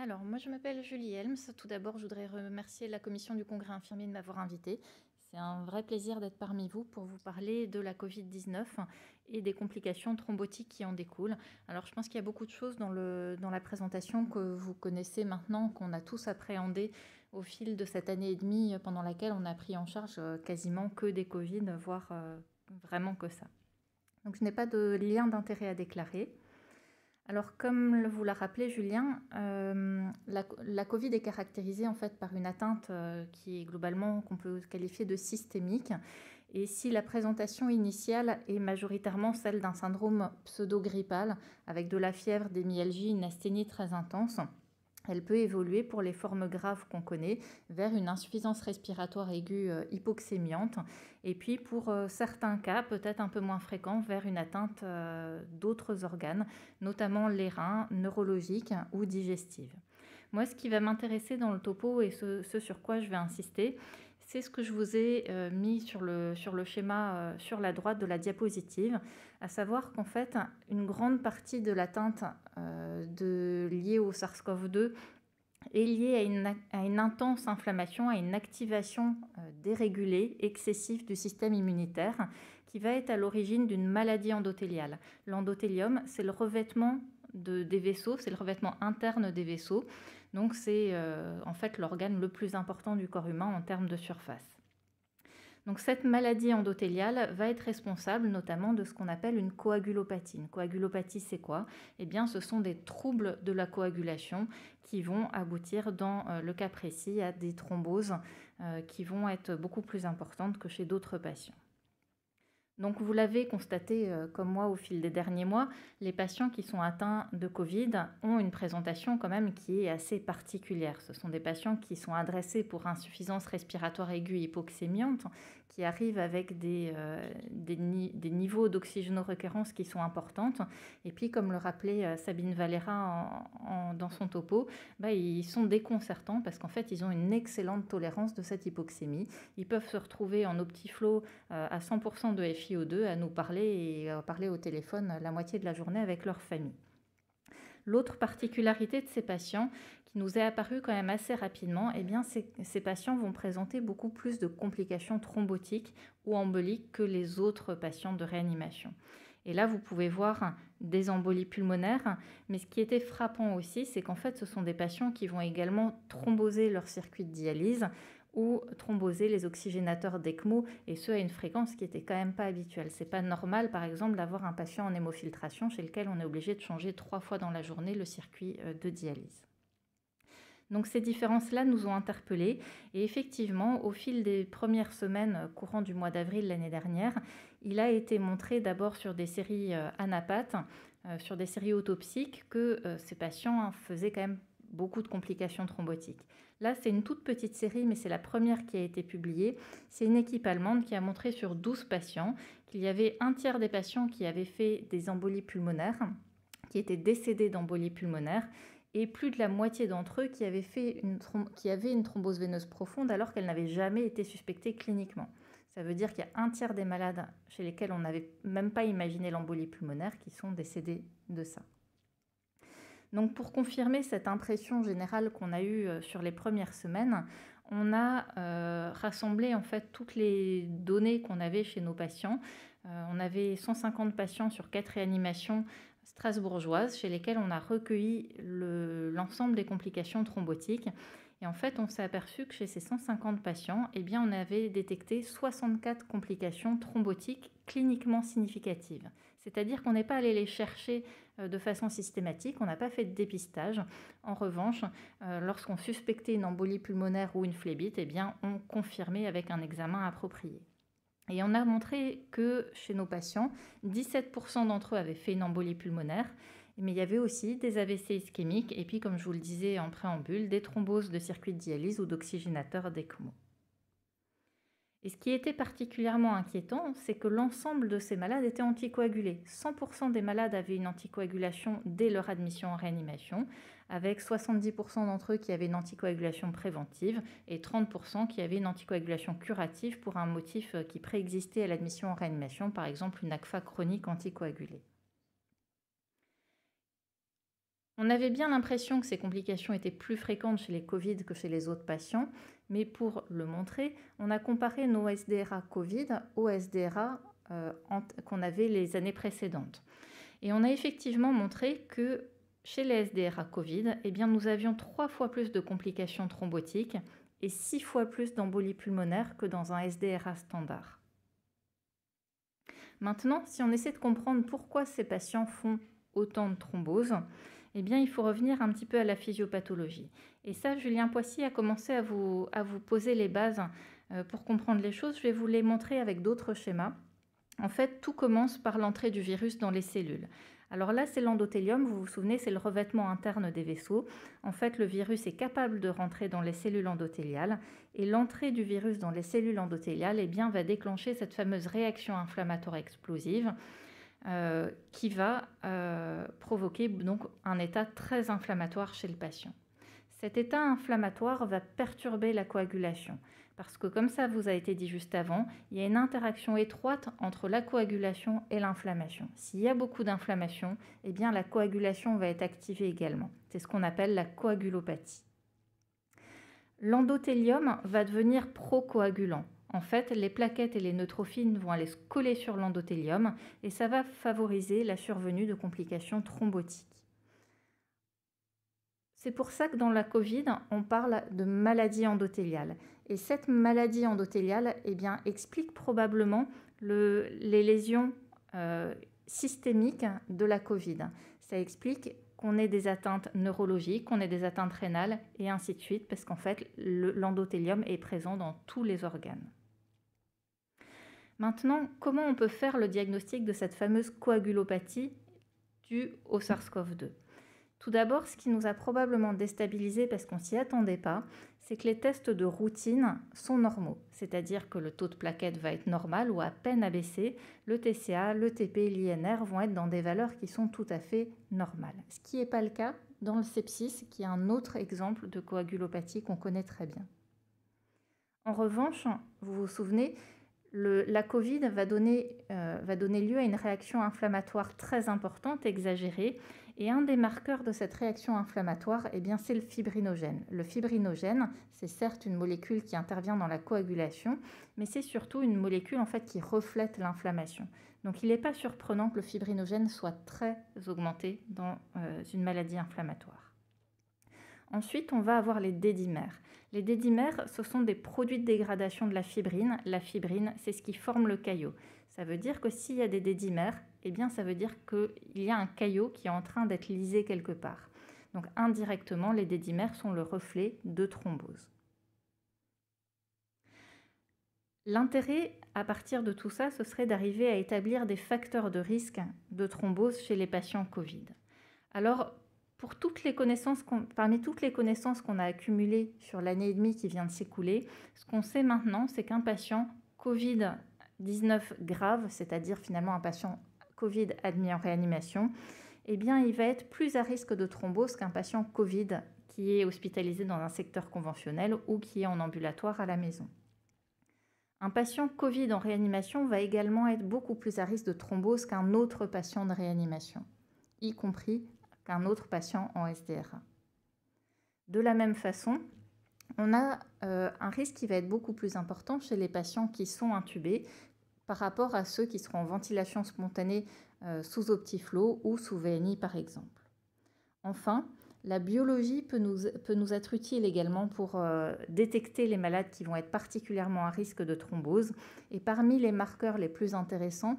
Alors, moi, je m'appelle Julie Helms. Tout d'abord, je voudrais remercier la commission du Congrès infirmier de m'avoir invitée. C'est un vrai plaisir d'être parmi vous pour vous parler de la Covid-19 et des complications thrombotiques qui en découlent. Alors, je pense qu'il y a beaucoup de choses dans la présentation que vous connaissez maintenant, qu'on a tous appréhendé au fil de cette année et demie pendant laquelle on a pris en charge quasiment que des Covid, voire vraiment que ça. Donc, je n'ai pas de lien d'intérêt à déclarer. Alors, comme vous l'a rappelé Julien, la Covid est caractérisée en fait par une atteinte qui est globalement qu'on peut qualifier de systémique. Et si la présentation initiale est majoritairement celle d'un syndrome pseudo-grippal avec de la fièvre, des myalgies, une asthénie très intense, elle peut évoluer pour les formes graves qu'on connaît vers une insuffisance respiratoire aiguë hypoxémiante et puis pour certains cas, peut-être un peu moins fréquents, vers une atteinte d'autres organes, notamment les reins, neurologiques ou digestives. Moi, ce qui va m'intéresser dans le topo et ce sur quoi je vais insister, c'est ce que je vous ai mis sur le schéma sur la droite de la diapositive, à savoir qu'en fait, une grande partie de l'atteinte liée au SARS-CoV-2 est liée à une intense inflammation, à une activation dérégulée, excessive du système immunitaire, qui va être à l'origine d'une maladie endothéliale. L'endothélium, c'est le revêtement des vaisseaux, c'est le revêtement interne des vaisseaux. Donc c'est en fait l'organe le plus important du corps humain en termes de surface. Donc cette maladie endothéliale va être responsable notamment de ce qu'on appelle une coagulopathie. Une coagulopathie, c'est quoi? Eh bien, ce sont des troubles de la coagulation qui vont aboutir, dans le cas précis, à des thromboses qui vont être beaucoup plus importantes que chez d'autres patients. Donc vous l'avez constaté comme moi au fil des derniers mois, les patients qui sont atteints de Covid ont une présentation quand même qui est assez particulière. Ce sont des patients qui sont adressés pour insuffisance respiratoire aiguë hypoxémiante, qui arrivent avec des niveaux d'oxygénorequérance qui sont importantes. Et puis, comme le rappelait Sabine Valera dans son topo, ils sont déconcertants parce qu'en fait, ils ont une excellente tolérance de cette hypoxémie. Ils peuvent se retrouver en optiflow à 100% de FiO2 à nous parler et à parler au téléphone la moitié de la journée avec leur famille. L'autre particularité de ces patients qui nous est apparue quand même assez rapidement, eh bien, ces patients vont présenter beaucoup plus de complications thrombotiques ou emboliques que les autres patients de réanimation. Et là, vous pouvez voir des embolies pulmonaires, mais ce qui était frappant aussi, c'est qu'en fait, ce sont des patients qui vont également thromboser leur circuit de dialyse ou thromboser les oxygénateurs d'ECMO, et ce à une fréquence qui n'était quand même pas habituelle. C'est pas normal, par exemple, d'avoir un patient en hémofiltration chez lequel on est obligé de changer 3 fois dans la journée le circuit de dialyse. Donc ces différences-là nous ont interpellés et effectivement, au fil des premières semaines courant du mois d'avril l'année dernière, il a été montré d'abord sur des séries anapathes, sur des séries autopsiques, que ces patients faisaient quand même beaucoup de complications thrombotiques. Là, c'est une toute petite série, mais c'est la première qui a été publiée. C'est une équipe allemande qui a montré sur 12 patients qu'il y avait un tiers des patients qui avaient fait des embolies pulmonaires, qui étaient décédés d'embolies pulmonaires, et plus de la moitié d'entre eux qui avaient une thrombose veineuse profonde alors qu'elle n'avait jamais été suspectée cliniquement. Ça veut dire qu'il y a un tiers des malades chez lesquels on n'avait même pas imaginé l'embolie pulmonaire qui sont décédés de ça. Donc pour confirmer cette impression générale qu'on a eue sur les premières semaines, on a rassemblé en fait toutes les données qu'on avait chez nos patients. On avait 150 patients sur 4 réanimations strasbourgeoises chez lesquelles on a recueilli l'ensemble des complications thrombotiques. Et en fait, on s'est aperçu que chez ces 150 patients, eh bien, on avait détecté 64 complications thrombotiques cliniquement significatives. C'est-à-dire qu'on n'est pas allé les chercher de façon systématique, on n'a pas fait de dépistage. En revanche, lorsqu'on suspectait une embolie pulmonaire ou une phlébite, eh bien, on confirmait avec un examen approprié. Et on a montré que chez nos patients, 17% d'entre eux avaient fait une embolie pulmonaire, mais il y avait aussi des AVC ischémiques et puis, comme je vous le disais en préambule, des thromboses de circuits de dialyse ou d'oxygénateurs d'ECMO. Et ce qui était particulièrement inquiétant, c'est que l'ensemble de ces malades étaient anticoagulés. 100% des malades avaient une anticoagulation dès leur admission en réanimation, avec 70% d'entre eux qui avaient une anticoagulation préventive et 30% qui avaient une anticoagulation curative pour un motif qui préexistait à l'admission en réanimation, par exemple une ACFA chronique anticoagulée. On avait bien l'impression que ces complications étaient plus fréquentes chez les Covid que chez les autres patients, mais pour le montrer, on a comparé nos SDRA Covid aux SDRA qu'on avait les années précédentes. Et on a effectivement montré que chez les SDRA Covid, eh bien, nous avions 3 fois plus de complications thrombotiques et 6 fois plus d'embolie pulmonaire que dans un SDRA standard. Maintenant, si on essaie de comprendre pourquoi ces patients font autant de thromboses, eh bien, il faut revenir un petit peu à la physiopathologie. Et ça, Julien Poissy a commencé à vous poser les bases pour comprendre les choses. Je vais vous les montrer avec d'autres schémas. En fait, tout commence par l'entrée du virus dans les cellules. Alors là, c'est l'endothélium, vous vous souvenez, c'est le revêtement interne des vaisseaux. En fait, le virus est capable de rentrer dans les cellules endothéliales et l'entrée du virus dans les cellules endothéliales va déclencher cette fameuse réaction inflammatoire explosive qui va provoquer donc un état très inflammatoire chez le patient. Cet état inflammatoire va perturber la coagulation parce que, comme ça vous a été dit juste avant, il y a une interaction étroite entre la coagulation et l'inflammation. S'il y a beaucoup d'inflammation, eh bien la coagulation va être activée également. C'est ce qu'on appelle la coagulopathie. L'endothélium va devenir procoagulant. En fait, les plaquettes et les neutrophils vont aller se coller sur l'endothélium et ça va favoriser la survenue de complications thrombotiques. C'est pour ça que dans la Covid, on parle de maladie endothéliale. Et cette maladie endothéliale explique probablement les lésions systémiques de la Covid. Ça explique qu'on ait des atteintes neurologiques, qu'on ait des atteintes rénales et ainsi de suite, parce qu'en fait, l'endothélium est présent dans tous les organes. Maintenant, comment on peut faire le diagnostic de cette fameuse coagulopathie due au SARS-CoV-2 ? Tout d'abord, ce qui nous a probablement déstabilisé parce qu'on ne s'y attendait pas, c'est que les tests de routine sont normaux. C'est-à-dire que le taux de plaquettes va être normal ou à peine abaissé. Le TCA, le TP, l'INR vont être dans des valeurs qui sont tout à fait normales. Ce qui n'est pas le cas dans le sepsis, qui est un autre exemple de coagulopathie qu'on connaît très bien. En revanche, vous vous souvenez, la Covid va donner lieu à une réaction inflammatoire très importante, exagérée. Et un des marqueurs de cette réaction inflammatoire, c'est le fibrinogène. Le fibrinogène, c'est certes une molécule qui intervient dans la coagulation, mais c'est surtout une molécule qui reflète l'inflammation. Donc il n'est pas surprenant que le fibrinogène soit très augmenté dans une maladie inflammatoire. Ensuite, on va avoir les dédimères. Les dédimères, ce sont des produits de dégradation de la fibrine. La fibrine, c'est ce qui forme le caillot. Ça veut dire que s'il y a des dédimères, ça veut dire qu'il y a un caillot qui est en train d'être lysé quelque part. Donc indirectement, les dédimères sont le reflet de thrombose. L'intérêt, à partir de tout ça, ce serait d'arriver à établir des facteurs de risque de thrombose chez les patients Covid. Alors, parmi toutes les connaissances qu'on a accumulées sur l'année et demie qui vient de s'écouler, ce qu'on sait maintenant, c'est qu'un patient Covid-19 grave, c'est-à-dire finalement un patient Covid admis en réanimation, il va être plus à risque de thrombose qu'un patient Covid qui est hospitalisé dans un secteur conventionnel ou qui est en ambulatoire à la maison. Un patient Covid en réanimation va également être beaucoup plus à risque de thrombose qu'un autre patient de réanimation, y compris qu'un autre patient en SDRA. De la même façon, on a un risque qui va être beaucoup plus important chez les patients qui sont intubés par rapport à ceux qui seront en ventilation spontanée sous Optiflow ou sous VNI par exemple. Enfin, la biologie peut nous être utile également pour détecter les malades qui vont être particulièrement à risque de thrombose. Et parmi les marqueurs les plus intéressants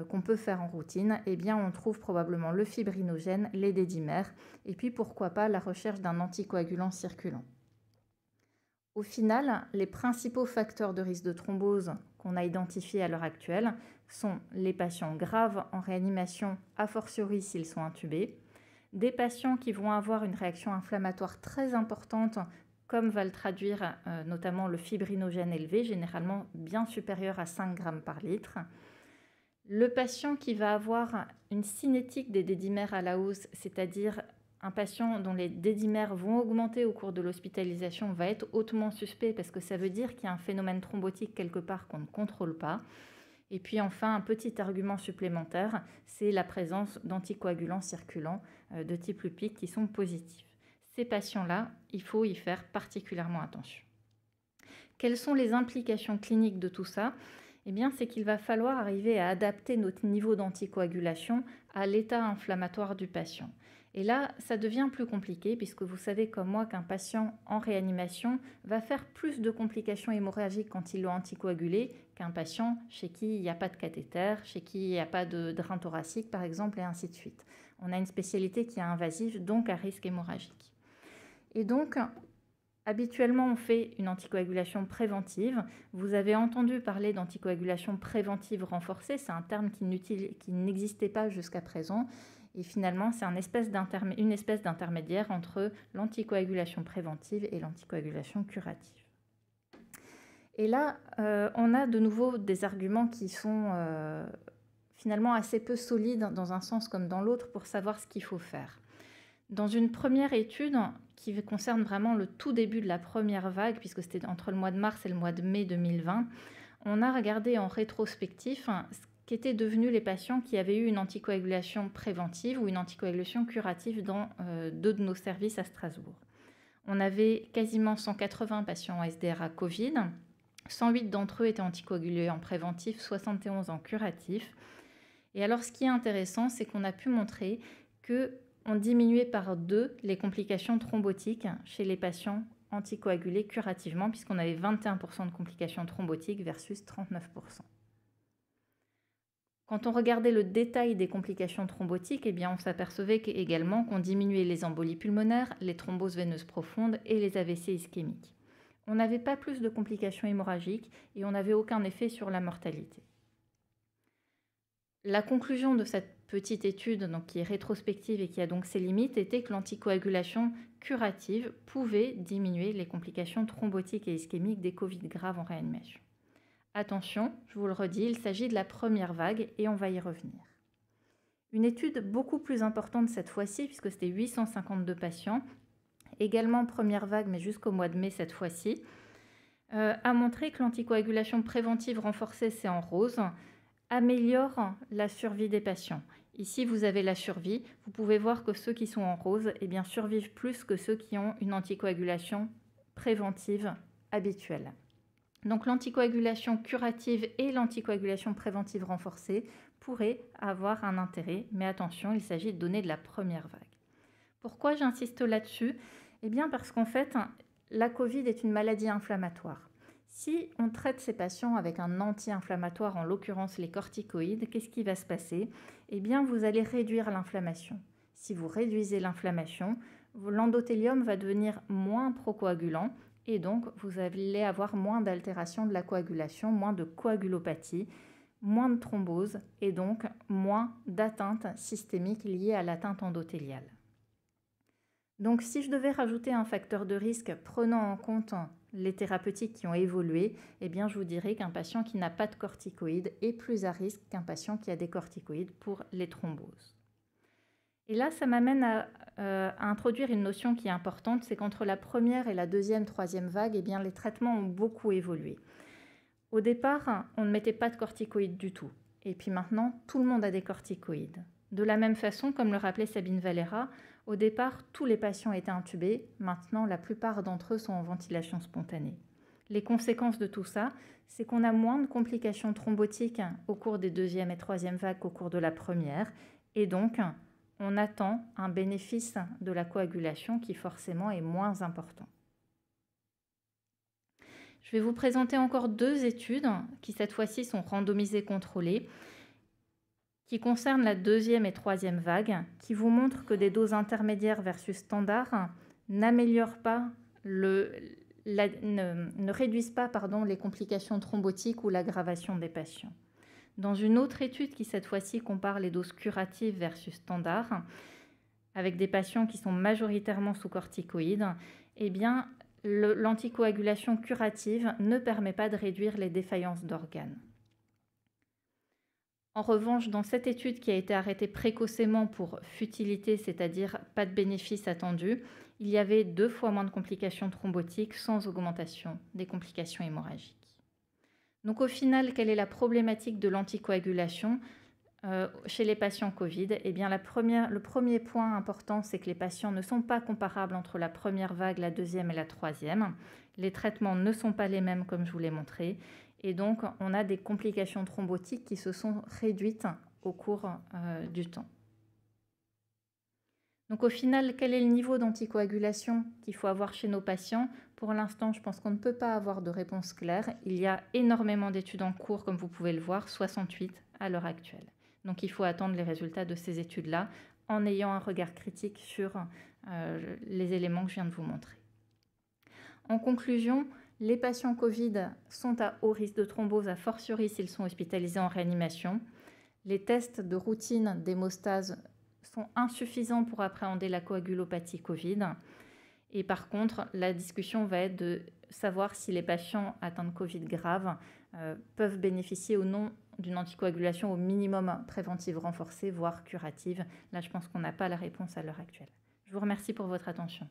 qu'on peut faire en routine, on trouve probablement le fibrinogène, les dédimères, et puis pourquoi pas la recherche d'un anticoagulant circulant. Au final, les principaux facteurs de risque de thrombose qu'on a identifiés à l'heure actuelle sont les patients graves en réanimation, a fortiori s'ils sont intubés, des patients qui vont avoir une réaction inflammatoire très importante, comme va le traduire notamment le fibrinogène élevé, généralement bien supérieur à 5 grammes par litre. Le patient qui va avoir une cinétique des dédimères à la hausse, c'est-à-dire un patient dont les dédimères vont augmenter au cours de l'hospitalisation, va être hautement suspect parce que ça veut dire qu'il y a un phénomène thrombotique quelque part qu'on ne contrôle pas. Et puis enfin, un petit argument supplémentaire, c'est la présence d'anticoagulants circulants de type Lupik qui sont positifs. Ces patients-là, il faut y faire particulièrement attention. Quelles sont les implications cliniques de tout ça? Eh bien, c'est qu'il va falloir arriver à adapter notre niveau d'anticoagulation à l'état inflammatoire du patient. Et là, ça devient plus compliqué puisque vous savez comme moi qu'un patient en réanimation va faire plus de complications hémorragiques quand il est anticoagulé qu'un patient chez qui il n'y a pas de cathéter, chez qui il n'y a pas de drain thoracique par exemple, et ainsi de suite. On a une spécialité qui est invasive, donc à risque hémorragique. Et donc, habituellement, on fait une anticoagulation préventive. Vous avez entendu parler d'anticoagulation préventive renforcée. C'est un terme qui n'existait pas jusqu'à présent. Et finalement, c'est une espèce d'intermédiaire entre l'anticoagulation préventive et l'anticoagulation curative. Et là, on a de nouveau des arguments qui sont finalement assez peu solides dans un sens comme dans l'autre pour savoir ce qu'il faut faire. Dans une première étude qui concerne vraiment le tout début de la première vague, puisque c'était entre le mois de mars et le mois de mai 2020, on a regardé en rétrospectif ce qu'étaient devenus les patients qui avaient eu une anticoagulation préventive ou une anticoagulation curative dans 2 de nos services à Strasbourg. On avait quasiment 180 patients en SDRA Covid, 108 d'entre eux étaient anticoagulés en préventif, 71 en curatif. Et alors ce qui est intéressant, c'est qu'on a pu montrer qu'on diminuait par 2 les complications thrombotiques chez les patients anticoagulés curativement, puisqu'on avait 21% de complications thrombotiques versus 39%. Quand on regardait le détail des complications thrombotiques, eh bien on s'apercevait également qu'on diminuait les embolies pulmonaires, les thromboses veineuses profondes et les AVC ischémiques. On n'avait pas plus de complications hémorragiques et on n'avait aucun effet sur la mortalité. La conclusion de cette petite étude, donc, qui est rétrospective et qui a donc ses limites, était que l'anticoagulation curative pouvait diminuer les complications thrombotiques et ischémiques des Covid graves en réanimation. Attention, je vous le redis, il s'agit de la première vague et on va y revenir. Une étude beaucoup plus importante cette fois-ci, puisque c'était 852 patients, également première vague mais jusqu'au mois de mai cette fois-ci, a montré que l'anticoagulation préventive renforcée, c'est en rose, améliore la survie des patients. Ici, vous avez la survie. Vous pouvez voir que ceux qui sont en rose survivent plus que ceux qui ont une anticoagulation préventive habituelle. Donc l'anticoagulation curative et l'anticoagulation préventive renforcée pourraient avoir un intérêt, mais attention, il s'agit de données de la première vague. Pourquoi j'insiste là-dessus? Eh bien parce qu'en fait, la Covid est une maladie inflammatoire. Si on traite ces patients avec un anti-inflammatoire, en l'occurrence les corticoïdes, qu'est-ce qui va se passer? Eh bien, vous allez réduire l'inflammation. Si vous réduisez l'inflammation, l'endothélium va devenir moins procoagulant et donc vous allez avoir moins d'altération de la coagulation, moins de coagulopathie, moins de thrombose et donc moins d'atteinte systémique liée à l'atteinte endothéliale. Donc si je devais rajouter un facteur de risque prenant en compte les thérapeutiques qui ont évolué, eh bien je vous dirais qu'un patient qui n'a pas de corticoïdes est plus à risque qu'un patient qui a des corticoïdes pour les thromboses. Et là, ça m'amène à introduire une notion qui est importante, c'est qu'entre la première et la deuxième, troisième vague, eh bien, les traitements ont beaucoup évolué. Au départ, on ne mettait pas de corticoïdes du tout. Et puis maintenant, tout le monde a des corticoïdes. De la même façon, comme le rappelait Sabine Valera, au départ, tous les patients étaient intubés. Maintenant, la plupart d'entre eux sont en ventilation spontanée. Les conséquences de tout ça, c'est qu'on a moins de complications thrombotiques au cours des deuxième et troisième vagues qu'au cours de la première. Et donc, on attend un bénéfice de la coagulation qui forcément est moins important. Je vais vous présenter encore 2 études qui cette fois-ci sont randomisées contrôlées, qui concernent la deuxième et troisième vague, qui vous montrent que des doses intermédiaires versus standard n'améliorent pas ne réduisent pas les complications thrombotiques ou l'aggravation des patients. Dans une autre étude qui cette fois-ci compare les doses curatives versus standard, avec des patients qui sont majoritairement sous corticoïdes, eh bien l'anticoagulation curative ne permet pas de réduire les défaillances d'organes. En revanche, dans cette étude qui a été arrêtée précocement pour futilité, c'est-à-dire pas de bénéfice attendu, il y avait 2 fois moins de complications thrombotiques sans augmentation des complications hémorragiques. Donc au final, quelle est la problématique de l'anticoagulation chez les patients Covid? Eh bien, le premier point important, c'est que les patients ne sont pas comparables entre la première vague, la deuxième et la troisième. Les traitements ne sont pas les mêmes, comme je vous l'ai montré. Et donc, on a des complications thrombotiques qui se sont réduites au cours du temps. Donc au final, quel est le niveau d'anticoagulation qu'il faut avoir chez nos patients? Pour l'instant, je pense qu'on ne peut pas avoir de réponse claire. Il y a énormément d'études en cours, comme vous pouvez le voir, 68 à l'heure actuelle. Donc il faut attendre les résultats de ces études-là en ayant un regard critique sur les éléments que je viens de vous montrer. En conclusion, les patients Covid sont à haut risque de thrombose, a fortiori s'ils sont hospitalisés en réanimation. Les tests de routine d'hémostase sont insuffisants pour appréhender la coagulopathie Covid. Et par contre, la discussion va être de savoir si les patients atteints de Covid grave peuvent bénéficier ou non d'une anticoagulation au minimum préventive renforcée, voire curative. Là, je pense qu'on n'a pas la réponse à l'heure actuelle. Je vous remercie pour votre attention.